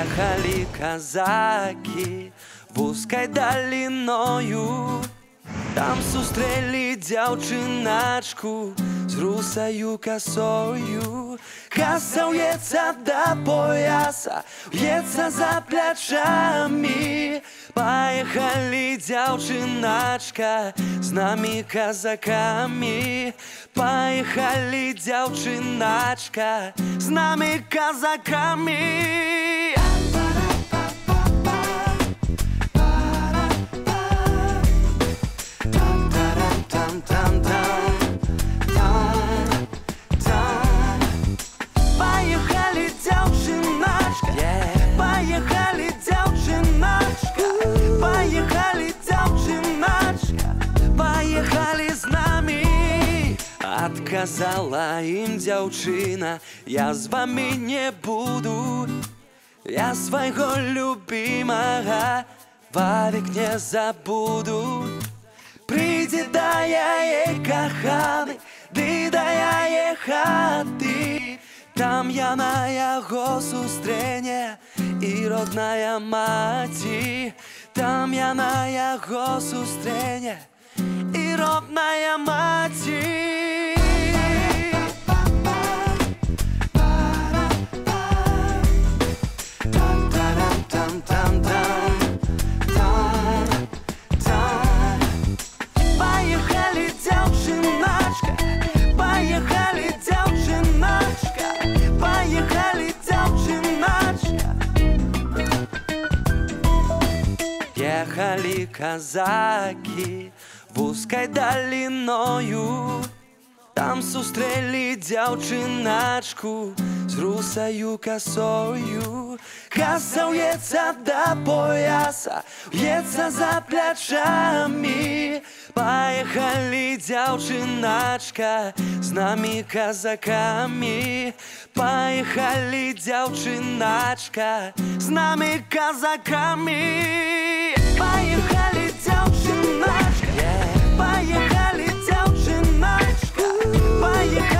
Ехали казаки вузкой долиною, там зустріли дівчиначку з русою косою. Коса в'ється до пояса, в'ється за плечами. Поехали, дівчиначка, з нами казаками. Поехали, дівчиначка, з нами казаками. Поехали, дівчиначка, поехали, дівчиначка, поехали, дівчиначка, поехали з нами. Отказала им дівчина: я з вами не буду, я своего любимого вовек не забуду. Прийди, да я ей коханий, ди да я ей хати. Там я на його зустріне і родная маті. Там я на його зустріне і родная маті. Поехали, дівчиначка, поехали, дівчиначка, поехали, дівчиначка. Ехали казаки вузкой долиною, там зустріли дівчиначку з русою косою. Коса в'ється до пояса, в'ється за плечами. Поехали, дівчиначка, з нами казаками. Поехали, дівчиначка, з нами казаками. Поехали, дівчиначка, поехали, дівчиначка, поехали.